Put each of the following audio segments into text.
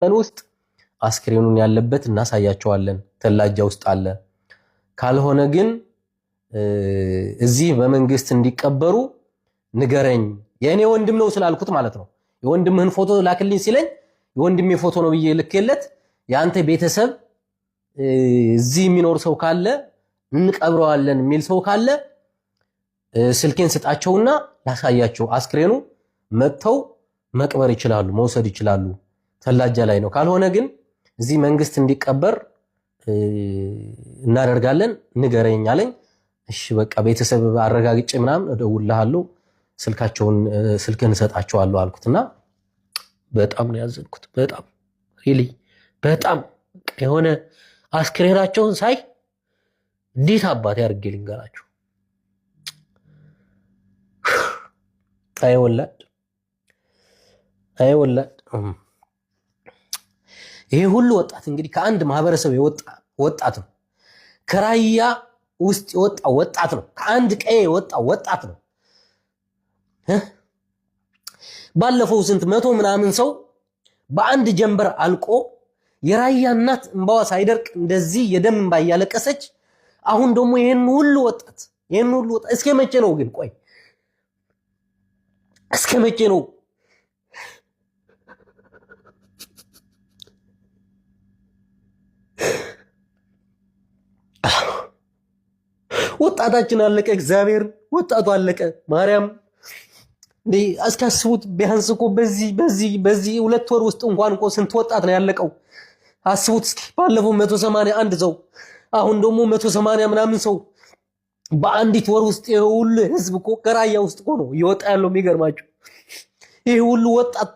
ውስጥ አስክሬኑን ያለበት እናሳያቸዋለን። ተላጃ ውስጥ አለ። ካልሆነ ግን እዚህ በመንግስት እንዲቀበሩ ንገረኝ። የኔ ወንድም ነው ስላልኩት ማለት ነው። የወንድምህን ፎቶ ላክልኝ ሲለኝ የወንድሜ ፎቶ ነው ብዬ ልኬለት ያንተ ቤተሰብ እዚህ የሚኖር ሰው ካለ እንቀብረዋለን የሚል ሰው ካለ ስልኬን ስጣቸውና ላሳያቸው። አስክሬኑ መጥተው መቅበር ይችላሉ፣ መውሰድ ይችላሉ። ተላጃ ላይ ነው። ካልሆነ ግን እዚህ መንግስት እንዲቀበር እናደርጋለን ንገረኝ አለኝ። እሺ በቃ ቤተሰብ አረጋግጬ ምናምን እደውልልሃለሁ፣ ስልክህን እሰጣቸዋለሁ አልኩትና በጣም ነው ያዘንኩት። በጣም ሪሊ በጣም የሆነ አስክሬናቸውን ሳይ እንዴት አባቴ አድርጌ ልንገራቸው። አይ ወላድ ይሄ ሁሉ ወጣት እንግዲህ ከአንድ ማህበረሰብ የወጣ ወጣት ነው። ከራያ ውስጥ የወጣ ወጣት ነው። ከአንድ ቀዬ የወጣ ወጣት ነው። ባለፈው ስንት መቶ ምናምን ሰው በአንድ ጀንበር አልቆ የራያ እናት እንባዋ ሳይደርቅ እንደዚህ የደም እንባ እያለቀሰች አሁን ደግሞ ይሄን ሁሉ ወጣት እስከ መቼ ነው ግን? ቆይ እስከ መቼ ነው? ወጣታችን አለቀ። እግዚአብሔር ወጣቱ አለቀ። ማርያም አስካስቡት። ቢያንስ እኮ በዚህ 2 ወር ውስጥ እንኳን እኮ ስንት ወጣት ነው ያለቀው? አስቡት እስኪ። ባለፈው 181 ሰው፣ አሁን ደግሞ 180 ምናምን ሰው በአንዲት ወር ውስጥ ይሄ ሁሉ ህዝብ እኮ ከራያ ውስጥ እኮ ነው ይወጣ ያለው። የሚገርማችሁ ይሄ ሁሉ ወጣት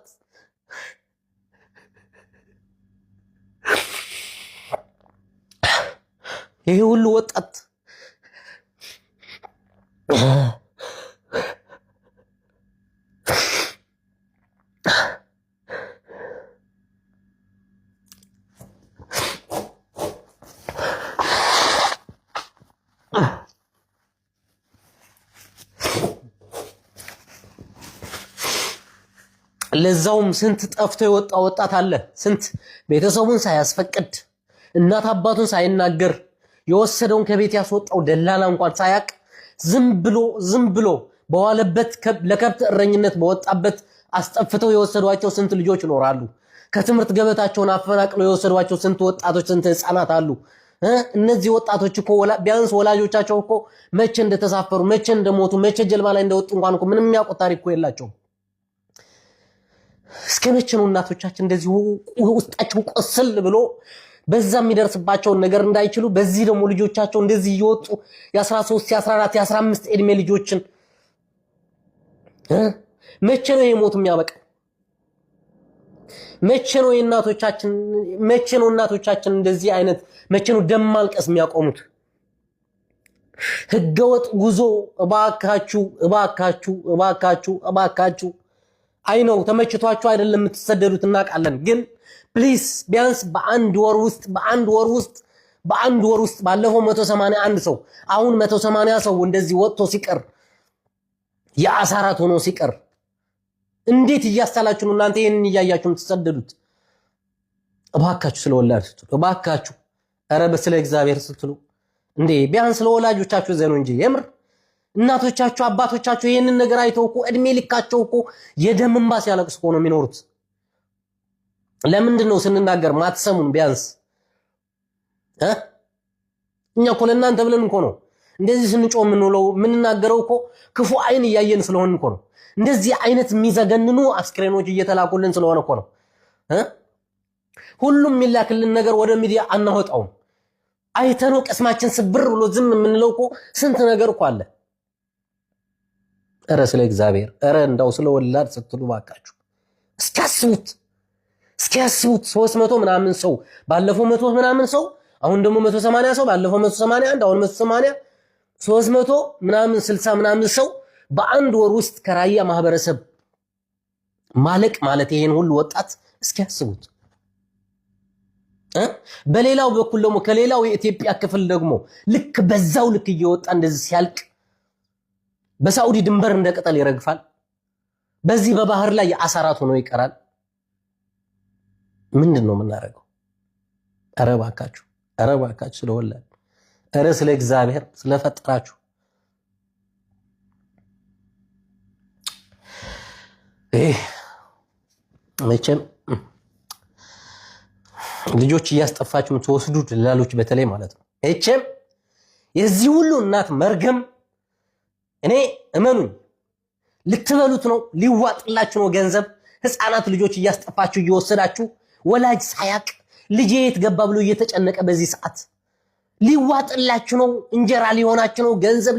ለዛውም ስንት ጠፍቶ የወጣ ወጣት አለ። ስንት ቤተሰቡን ሳያስፈቅድ እናት አባቱን ሳይናገር የወሰደውን ከቤት ያስወጣው ደላላ እንኳን ሳያቅ ዝም ብሎ በዋለበት ለከብት እረኝነት በወጣበት አስጠፍተው የወሰዷቸው ስንት ልጆች ይኖራሉ። ከትምህርት ገበታቸውን አፈናቅለው የወሰዷቸው ስንት ወጣቶች፣ ስንት ህፃናት አሉ። እነዚህ ወጣቶች እኮ ቢያንስ ወላጆቻቸው እኮ መቼ እንደተሳፈሩ፣ መቼ እንደሞቱ፣ መቼ ጀልባ ላይ እንደወጡ እንኳን እኮ ምንም የሚያውቁት ታሪክ እኮ የላቸውም። እስከ መቼ ነው እናቶቻችን እንደዚህ ውስጣቸው ቆስል ብሎ በዛ የሚደርስባቸውን ነገር እንዳይችሉ በዚህ ደግሞ ልጆቻቸው እንደዚህ እየወጡ የ13 የ14 የ15 እድሜ ልጆችን መቼ ነው የሞት የሚያበቃው? መቼ ነው እናቶቻችን እንደዚህ አይነት መቼ ነው ደም ማልቀስ የሚያቆሙት? ህገወጥ ጉዞ እባካችሁ አይ ነው ተመችቷችሁ አይደለም የምትሰደዱት እናውቃለን። ግን ፕሊስ ቢያንስ በአንድ ወር ውስጥ ባለፈው 181 ሰው አሁን 180 ሰው እንደዚህ ወጥቶ ሲቀር የአሳራት ሆኖ ሲቀር እንዴት እያስተላችሁ ነው እናንተ ይሄንን እያያችሁ የምትሰደዱት? እባካችሁ ስለወላድ ስትሉ እባካችሁ ኧረ በስለ እግዚአብሔር ስትሉ እንዴ ቢያንስ ለወላጆቻችሁ ዘኑ እንጂ የምር እናቶቻችሁ አባቶቻችሁ ይሄንን ነገር አይተው እኮ እድሜ ልካቸው እኮ የደም እንባ ሲያለቅሱ እኮ ነው የሚኖሩት። ለምንድን ነው ስንናገር ማትሰሙን? ቢያንስ እኛ እኮ ለእናንተ ብለን እኮ ነው እንደዚህ ስንጮህ የምንውለው የምንናገረው እኮ ክፉ አይን እያየን ስለሆነ እኮ ነው። እንደዚህ አይነት የሚዘገንኑ አስክሬኖች እየተላኩልን ስለሆነ እኮ ነው። ሁሉም የሚላክልን ነገር ወደ ሚዲያ አናወጣውም። አይተነው ቅስማችን ስብር ብሎ ዝም የምንለው እኮ ስንት ነገር እኮ አለ። ኧረ ስለ እግዚአብሔር ኧረ እንዳው ስለ ወላድ ስትሉ ባካችሁ እስኪያስቡት 300 ምናምን ሰው ባለፈው 100 ምናምን ሰው አሁን ደግሞ 180 ሰው ባለፈው 181 አሁን 180 300 ምናምን 60 ምናምን ሰው በአንድ ወር ውስጥ ከራያ ማህበረሰብ ማለቅ ማለት ይሄን ሁሉ ወጣት እስኪያስቡት። በሌላው በኩል ደግሞ ከሌላው የኢትዮጵያ ክፍል ደግሞ ልክ በዛው ልክ እየወጣ እንደዚህ ሲያልቅ በሳዑዲ ድንበር እንደ ቅጠል ይረግፋል። በዚህ በባህር ላይ የአሳራት ሆኖ ይቀራል። ምንድን ነው የምናደርገው? ኧረ እባካችሁ ስለወላድ፣ ኧረ ስለ እግዚአብሔር ስለፈጠራችሁ መቼም ልጆች እያስጠፋችሁ የምትወስዱ ደላሎች በተለይ ማለት ነው። መቼም የዚህ ሁሉ እናት መርገም እኔ እመኑኝ ልትበሉት ነው፣ ሊዋጥላችሁ ነው ገንዘብ። ህፃናት ልጆች እያስጠፋችሁ እየወሰዳችሁ ወላጅ ሳያቅ ልጄ የት ገባ ብሎ እየተጨነቀ በዚህ ሰዓት ሊዋጥላችሁ ነው፣ እንጀራ ሊሆናችሁ ነው ገንዘብ